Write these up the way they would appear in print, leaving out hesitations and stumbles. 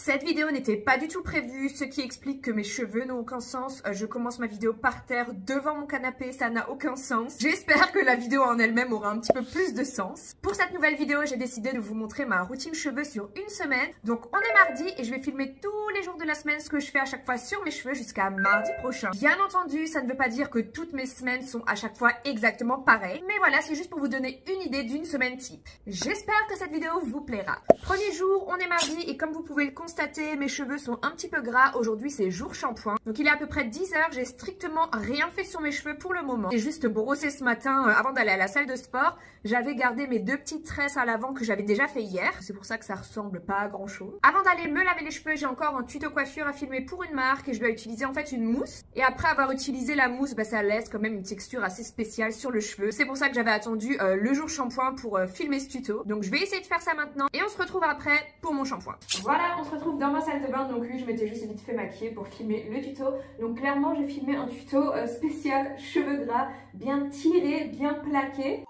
Cette vidéo n'était pas du tout prévue, ce qui explique que mes cheveux n'ont aucun sens. Je commence ma vidéo par terre devant mon canapé, ça n'a aucun sens. J'espère que la vidéo en elle-même aura un petit peu plus de sens. Pour cette nouvelle vidéo, j'ai décidé de vous montrer ma routine cheveux sur une semaine. Donc on est mardi et je vais filmer tous les jours de la semaine ce que je fais à chaque fois sur mes cheveux jusqu'à mardi prochain. Bien entendu, ça ne veut pas dire que toutes mes semaines sont à chaque fois exactement pareilles. Mais voilà, c'est juste pour vous donner une idée d'une semaine type. J'espère que cette vidéo vous plaira. Premier jour, on est mardi et comme vous pouvez le constater, mes cheveux sont un petit peu gras. Aujourd'hui, c'est jour shampoing. Donc il est à peu près 10 h, j'ai strictement rien fait sur mes cheveux pour le moment. J'ai juste brossé ce matin avant d'aller à la salle de sport. J'avais gardé mes deux petites tresses à l'avant que j'avais déjà fait hier. C'est pour ça que ça ressemble pas à grand chose. Avant d'aller me laver les cheveux, j'ai encore un tuto coiffure à filmer pour une marque et je dois utiliser en fait une mousse. Et après avoir utilisé la mousse, ça laisse quand même une texture assez spéciale sur le cheveu. C'est pour ça que j'avais attendu le jour shampoing pour filmer ce tuto. Donc je vais essayer de faire ça maintenant et on se retrouve après pour mon shampoing. Voilà, on se retrouve dans ma salle de bain. Donc oui, je m'étais juste vite fait maquiller pour filmer le tuto. Donc clairement, j'ai filmé un tuto spécial cheveux gras, bien tirés, bien plaqués.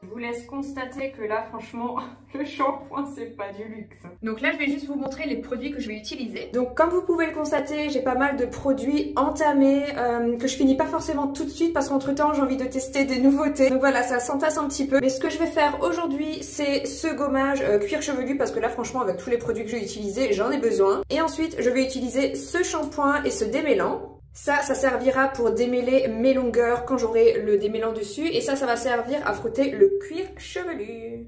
Je vous laisse constater que là, franchement, le shampoing, c'est pas du luxe. Donc là, je vais juste vous montrer les produits que je vais utiliser. Donc comme vous pouvez le constater, j'ai pas mal de produits entamés que je finis pas forcément tout de suite parce qu'entre temps, j'ai envie de tester des nouveautés. Donc voilà, ça s'entasse un petit peu. Mais ce que je vais faire aujourd'hui, c'est ce gommage cuir chevelu parce que là, franchement, avec tous les produits que j'ai utilisés, j'en ai besoin. Et ensuite, je vais utiliser ce shampoing et ce démêlant. Ça servira pour démêler mes longueurs quand j'aurai le démêlant dessus. Et ça va servir à frotter le cuir chevelu.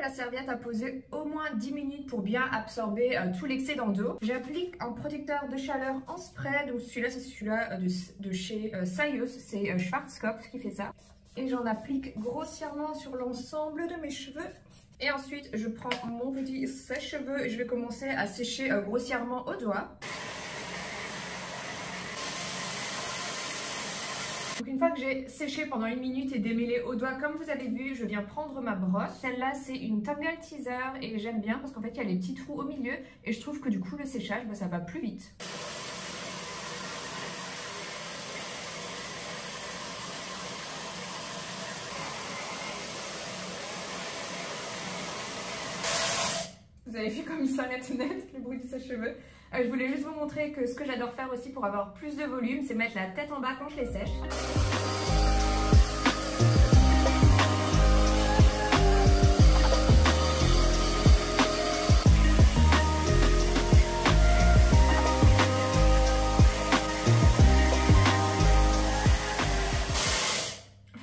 La serviette a posé au moins 10 minutes pour bien absorber tout l'excédent d'eau. J'applique un protecteur de chaleur en spray. Donc celui-là, c'est celui-là de chez Sayos, c'est Schwarzkopf qui fait ça. Et j'en applique grossièrement sur l'ensemble de mes cheveux. Et ensuite, je prends mon petit sèche-cheveux et je vais commencer à sécher grossièrement au doigt. Donc une fois que j'ai séché pendant 1 minute et démêlé au doigt, comme vous avez vu, je viens prendre ma brosse. Celle-là, c'est une Tangle Teaser et j'aime bien parce qu'en fait, il y a les petits trous au milieu et je trouve que du coup, le séchage, ça va plus vite. Vous avez vu comme il sonne net le bruit du sèche-cheveux. Je voulais juste vous montrer que ce que j'adore faire aussi pour avoir plus de volume, c'est mettre la tête en bas quand je les sèche.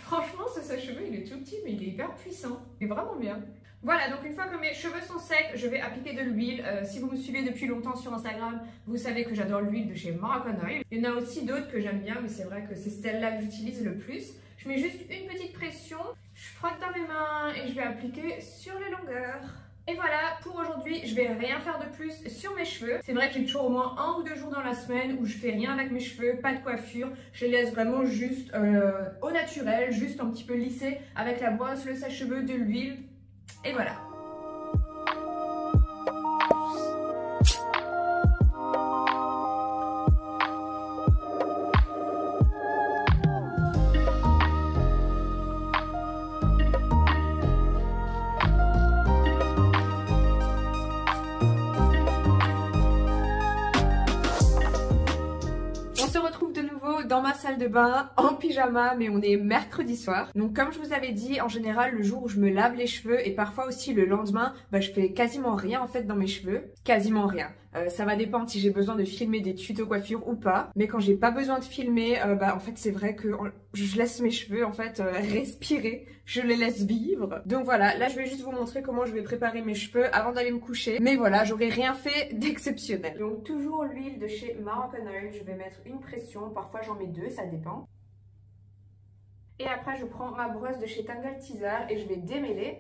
Franchement, ce sèche-cheveux, il est tout petit, mais il est hyper puissant. Il est vraiment bien. Voilà, donc une fois que mes cheveux sont secs, je vais appliquer de l'huile. Si vous me suivez depuis longtemps sur Instagram, vous savez que j'adore l'huile de chez Moroccan Oil. Il y en a aussi d'autres que j'aime bien, mais c'est vrai que c'est celle-là que j'utilise le plus. Je mets juste une petite pression, je frotte dans mes mains et je vais appliquer sur les longueurs. Et voilà, pour aujourd'hui, je vais rien faire de plus sur mes cheveux. C'est vrai que j'ai toujours au moins 1 ou 2 jours dans la semaine où je fais rien avec mes cheveux, pas de coiffure. Je les laisse vraiment juste au naturel, juste un petit peu lissés avec la brosse, le sèche-cheveux, de l'huile. Et voilà. On se retrouve de nouveau dans ma salle de bain en pyjama, mais on est mercredi soir. Donc comme je vous avais dit, en général le jour où je me lave les cheveux et parfois aussi le lendemain, je fais quasiment rien en fait dans mes cheveux. Quasiment rien. Ça va dépendre si j'ai besoin de filmer des tutos coiffure ou pas. Mais quand j'ai pas besoin de filmer, en fait c'est vrai que je laisse mes cheveux en fait respirer. Je les laisse vivre. Donc voilà, là je vais juste vous montrer comment je vais préparer mes cheveux avant d'aller me coucher. Mais voilà, j'aurais rien fait d'exceptionnel. Donc toujours l'huile de chez Moroccan Oil. Je vais mettre une pression. Parfois j'en mets 2, ça dépend. Et après je prends ma brosse de chez Tangle Teezer et je vais démêler.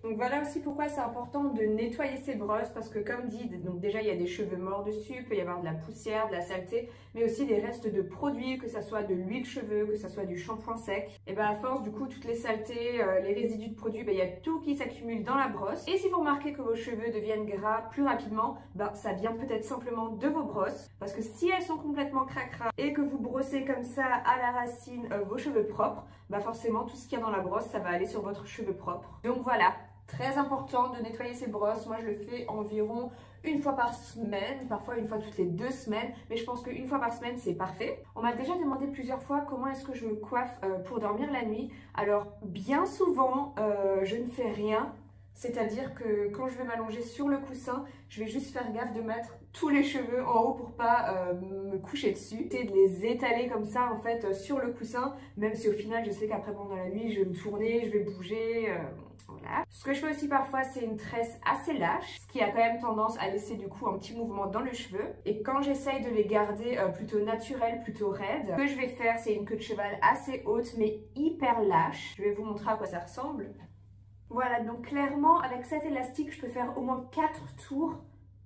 Donc voilà aussi pourquoi c'est important de nettoyer ces brosses, parce que comme dit, donc déjà il y a des cheveux morts dessus, il peut y avoir de la poussière, de la saleté, mais aussi des restes de produits, que ça soit de l'huile cheveux, que ça soit du shampoing sec. Et à force du coup toutes les saletés, les résidus de produits, il y a tout qui s'accumule dans la brosse. Et si vous remarquez que vos cheveux deviennent gras plus rapidement, ça vient peut-être simplement de vos brosses, parce que si elles sont complètement cracra et que vous brossez comme ça à la racine vos cheveux propres, forcément tout ce qu'il y a dans la brosse ça va aller sur votre cheveu propre. Donc voilà. Très important de nettoyer ces brosses. Moi je le fais environ une fois par semaine, parfois une fois toutes les 2 semaines, mais je pense qu'une fois par semaine c'est parfait. On m'a déjà demandé plusieurs fois comment est-ce que je me coiffe pour dormir la nuit. Alors bien souvent je ne fais rien, c'est-à-dire que quand je vais m'allonger sur le coussin, je vais juste faire gaffe de mettre tous les cheveux en haut pour pas me coucher dessus. Et de les étaler comme ça en fait sur le coussin, même si au final je sais qu'après pendant la nuit je vais me tourner, je vais bouger. Voilà. Ce que je fais aussi parfois c'est une tresse assez lâche, ce qui a quand même tendance à laisser du coup un petit mouvement dans le cheveu. Et quand j'essaye de les garder plutôt naturels, plutôt raides, ce que je vais faire c'est une queue de cheval assez haute mais hyper lâche. Je vais vous montrer à quoi ça ressemble. Voilà, donc clairement avec cet élastique je peux faire au moins 4 tours.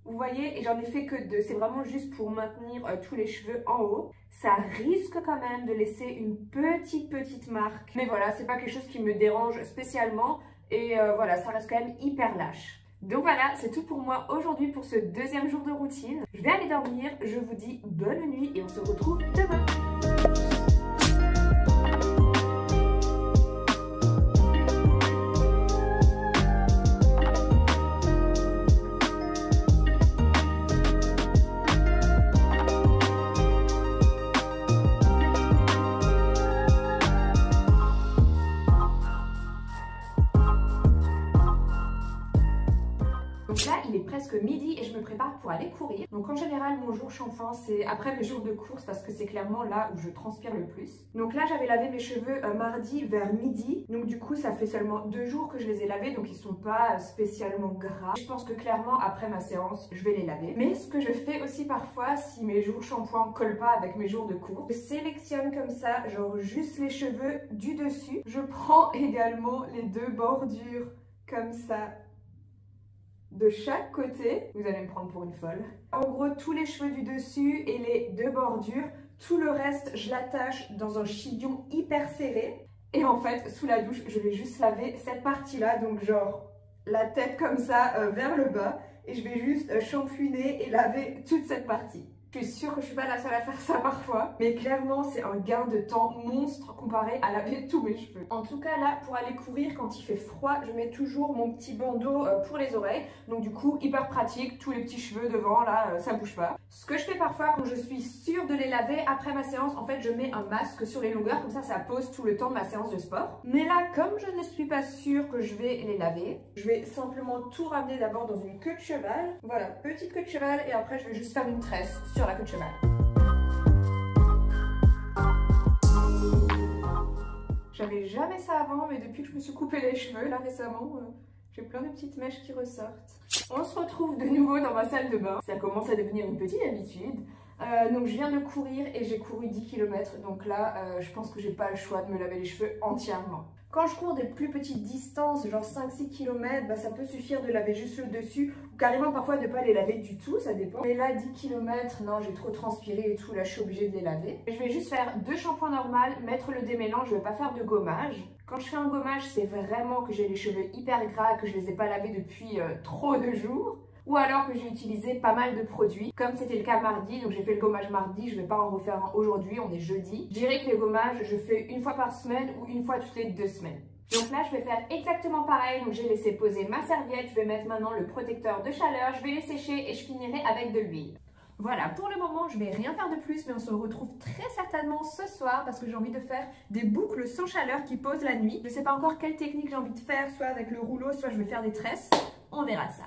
Vous voyez, et j'en ai fait que 2, c'est vraiment juste pour maintenir tous les cheveux en haut. Ça risque quand même de laisser une petite marque. Mais voilà, c'est pas quelque chose qui me dérange spécialement. Et voilà, ça reste quand même hyper lâche. Donc voilà, c'est tout pour moi aujourd'hui pour ce 2e jour de routine. Je vais aller dormir, je vous dis bonne nuit et on se retrouve demain. Donc là, il est presque midi et je me prépare pour aller courir. Donc en général, mon jour shampoing, c'est après mes jours de course parce que c'est clairement là où je transpire le plus. Donc là, j'avais lavé mes cheveux mardi vers midi. Donc du coup, ça fait seulement 2 jours que je les ai lavés, donc ils sont pas spécialement gras. Je pense que clairement, après ma séance, je vais les laver. Mais ce que je fais aussi parfois, si mes jours shampoing collent pas avec mes jours de course, je sélectionne comme ça, genre juste les cheveux du dessus. Je prends également les 2 bordures comme ça de chaque côté. Vous allez me prendre pour une folle. En gros, tous les cheveux du dessus et les 2 bordures, tout le reste, je l'attache dans un chignon hyper serré. Et en fait, sous la douche, je vais juste laver cette partie-là, donc genre la tête comme ça vers le bas. Et je vais juste shampouiner et laver toute cette partie. Je suis sûre que je suis pas la seule à faire ça parfois, mais clairement c'est un gain de temps monstre comparé à laver tous mes cheveux. En tout cas là, pour aller courir quand il fait froid, je mets toujours mon petit bandeau pour les oreilles. Donc du coup, hyper pratique, tous les petits cheveux devant là, ça bouge pas. Ce que je fais parfois quand je suis sûre de les laver après ma séance, en fait je mets un masque sur les longueurs, comme ça pose tout le temps de ma séance de sport. Mais là, comme je ne suis pas sûre que je vais les laver, je vais simplement tout ramener d'abord dans une queue de cheval. Voilà, petite queue de cheval et après je vais juste faire une tresse sur la queue de cheval. J'avais jamais ça avant, mais depuis que je me suis coupé les cheveux là récemment, j'ai plein de petites mèches qui ressortent. On se retrouve de nouveau dans ma salle de bain. Ça commence à devenir une petite habitude. Donc je viens de courir et j'ai couru 10 km. Donc là, je pense que j'ai pas le choix de me laver les cheveux entièrement. Quand je cours des plus petites distances, genre 5-6 km, ça peut suffire de laver juste le dessus ou carrément parfois de ne pas les laver du tout, ça dépend. Mais là, 10 km, non, j'ai trop transpiré et tout, là je suis obligée de les laver. Je vais juste faire 2 shampoings normaux, mettre le démêlant, je ne vais pas faire de gommage. Quand je fais un gommage, c'est vraiment que j'ai les cheveux hyper gras, que je ne les ai pas lavés depuis trop de jours. Ou alors que j'ai utilisé pas mal de produits, comme c'était le cas mardi, donc j'ai fait le gommage mardi, je ne vais pas en refaire un aujourd'hui, on est jeudi. Je dirais que les gommages, je fais une fois par semaine ou une fois toutes les 2 semaines. Donc là, je vais faire exactement pareil, donc j'ai laissé poser ma serviette, je vais mettre maintenant le protecteur de chaleur, je vais les sécher et je finirai avec de l'huile. Voilà, pour le moment, je vais rien faire de plus, mais on se retrouve très certainement ce soir parce que j'ai envie de faire des boucles sans chaleur qui posent la nuit. Je ne sais pas encore quelle technique j'ai envie de faire, soit avec le rouleau, soit je vais faire des tresses, on verra ça.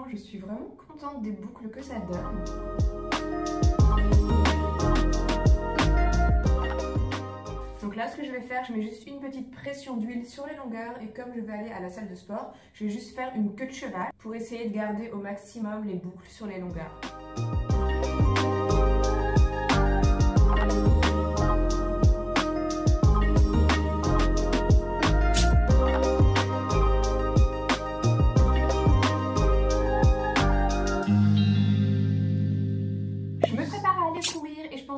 je suis vraiment contente des boucles que ça donne. Donc là, ce que je vais faire, je mets juste une petite pression d'huile sur les longueurs et comme je vais aller à la salle de sport, je vais juste faire une queue de cheval pour essayer de garder au maximum les boucles sur les longueurs.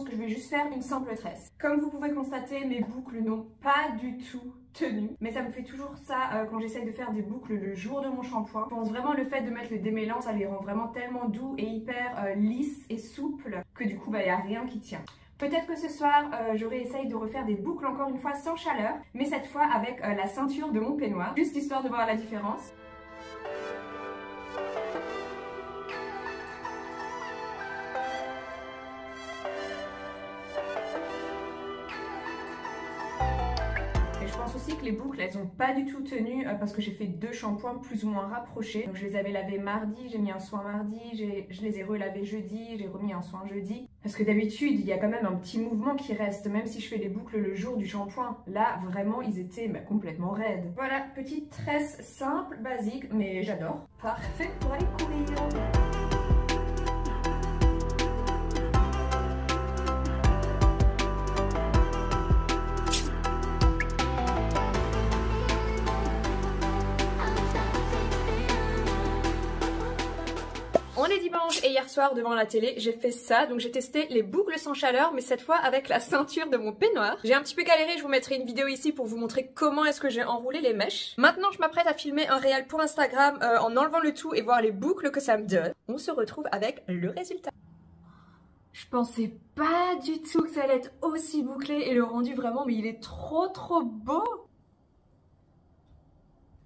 Que je vais juste faire une simple tresse. Comme vous pouvez constater, mes boucles n'ont pas du tout tenu, mais ça me fait toujours ça quand j'essaye de faire des boucles le jour de mon shampoing. Je pense vraiment le fait de mettre le démêlant, ça les rend vraiment tellement doux et hyper lisses et souples que du coup il n'y a rien qui tient. Peut-être que ce soir, j'aurai essayé de refaire des boucles encore une fois sans chaleur, mais cette fois avec la ceinture de mon peignoir, juste histoire de voir la différence. Je pense aussi que les boucles elles ont pas du tout tenu parce que j'ai fait 2 shampoings plus ou moins rapprochés. Donc je les avais lavés mardi, j'ai mis un soin mardi, je les ai relavés jeudi, j'ai remis un soin jeudi. Parce que d'habitude il y a quand même un petit mouvement qui reste même si je fais les boucles le jour du shampoing. Là vraiment ils étaient complètement raides. Voilà, petite tresse simple, basique, mais j'adore. Parfait pour aller courir. On est dimanche et hier soir devant la télé j'ai fait ça, donc j'ai testé les boucles sans chaleur mais cette fois avec la ceinture de mon peignoir. J'ai un petit peu galéré, je vous mettrai une vidéo ici pour vous montrer comment est-ce que j'ai enroulé les mèches. Maintenant je m'apprête à filmer un réel pour Instagram en enlevant le tout et voir les boucles que ça me donne. On se retrouve avec le résultat. Je pensais pas du tout que ça allait être aussi bouclé et le rendu vraiment, mais il est trop beau.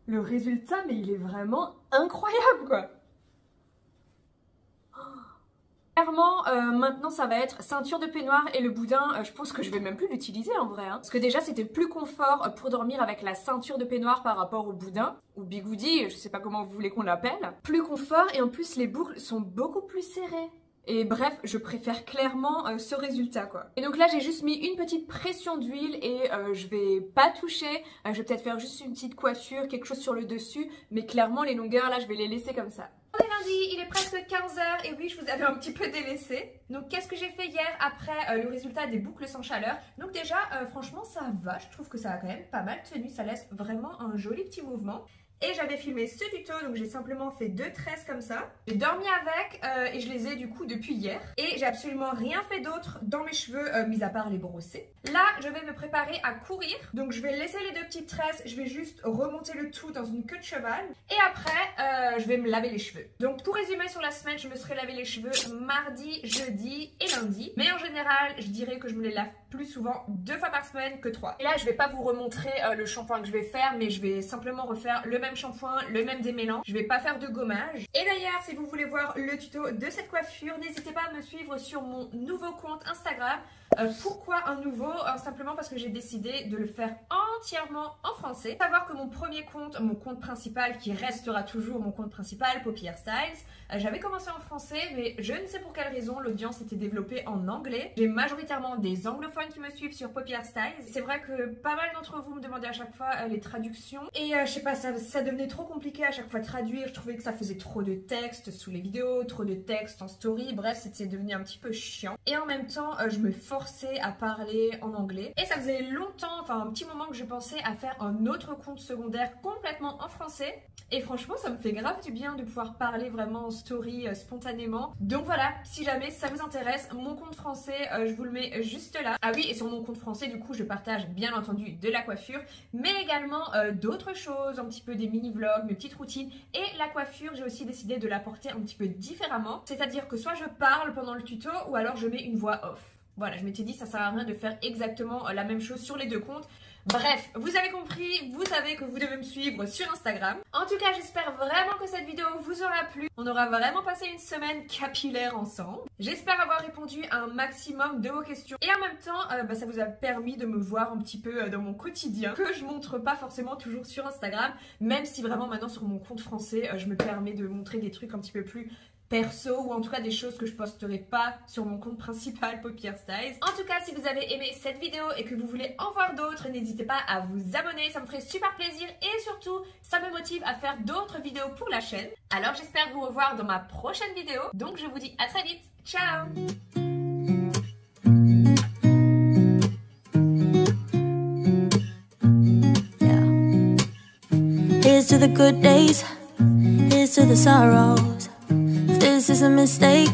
Le résultat, mais il est vraiment incroyable quoi. Clairement, maintenant ça va être ceinture de peignoir et le boudin, je pense que je vais même plus l'utiliser en vrai. Parce que déjà c'était plus confort pour dormir avec la ceinture de peignoir par rapport au boudin, ou bigoudi, je sais pas comment vous voulez qu'on l'appelle. Plus confort et en plus les boucles sont beaucoup plus serrées. Et bref, je préfère clairement ce résultat quoi. Et donc là j'ai juste mis une petite pression d'huile et je vais pas toucher. Je vais peut-être faire juste une petite coiffure, quelque chose sur le dessus. Mais clairement les longueurs là je vais les laisser comme ça. On est lundi, il est presque 15h et oui je vous avais un petit peu délaissé. Donc qu'est-ce que j'ai fait hier après le résultat des boucles sans chaleur? Donc déjà franchement ça va, je trouve que ça a quand même pas mal tenu. Ça laisse vraiment un joli petit mouvement. Et j'avais filmé ce tuto, donc j'ai simplement fait 2 tresses comme ça. J'ai dormi avec et je les ai du coup depuis hier. Et j'ai absolument rien fait d'autre dans mes cheveux, mis à part les brosser. Là, je vais me préparer à courir. Donc je vais laisser les 2 petites tresses, je vais juste remonter le tout dans une queue de cheval. Et après, je vais me laver les cheveux. Donc pour résumer sur la semaine, je me serais lavé les cheveux mardi, jeudi et lundi. Mais en général, je dirais que je me les lave plus souvent 2 fois par semaine que 3. Et là, je vais pas vous remontrer le shampoing que je vais faire, mais je vais simplement refaire le même shampoing, le même démêlant. Je vais pas faire de gommage. Et d'ailleurs, si vous voulez voir le tuto de cette coiffure, n'hésitez pas à me suivre sur mon nouveau compte Instagram. Pourquoi un nouveau? Simplement parce que j'ai décidé de le faire entièrement en français. Savoir que mon premier compte, mon compte principal, qui restera toujours mon compte principal, Poppy Hairstyles, j'avais commencé en français, mais je ne sais pour quelle raison l'audience était développée en anglais. J'ai majoritairement des anglophones qui me suivent sur Poppy Hairstyles. C'est vrai que pas mal d'entre vous me demandaient à chaque fois les traductions. Et je sais pas, ça devenait trop compliqué à chaque fois de traduire. Je trouvais que ça faisait trop de texte sous les vidéos, trop de texte en story. Bref, c'était devenu un petit peu chiant. Et en même temps, je me forçais à parler en anglais. Et ça faisait longtemps, enfin un petit moment que je pensais à faire un autre compte secondaire complètement en français. Et franchement, ça me fait grave du bien de pouvoir parler vraiment en story spontanément. Donc voilà, si jamais ça vous intéresse, mon compte français, je vous le mets juste là. Ah oui, et sur mon compte français, du coup, je partage bien entendu de la coiffure, mais également d'autres choses, un petit peu des mini-vlogs, mes petites routines. Et la coiffure, j'ai aussi décidé de l'apporter un petit peu différemment. C'est-à-dire que soit je parle pendant le tuto, ou alors je mets une voix off. Voilà, je m'étais dit ça sert à rien de faire exactement la même chose sur les 2 comptes. Bref, vous avez compris, vous savez que vous devez me suivre sur Instagram. En tout cas, j'espère vraiment que cette vidéo vous aura plu. On aura vraiment passé une semaine capillaire ensemble. J'espère avoir répondu à un maximum de vos questions. Et en même temps, ça vous a permis de me voir un petit peu dans mon quotidien, que je montre pas forcément toujours sur Instagram, même si vraiment maintenant sur mon compte français, je me permets de montrer des trucs un petit peu plus perso ou en tout cas des choses que je posterai pas sur mon compte principal Paupières Styles. En tout cas, si vous avez aimé cette vidéo et que vous voulez en voir d'autres, n'hésitez pas à vous abonner, ça me ferait super plaisir et surtout ça me motive à faire d'autres vidéos pour la chaîne. Alors j'espère vous revoir dans ma prochaine vidéo, donc je vous dis à très vite, ciao. Here's to the good days, here's to the sorrows. If this is a mistake,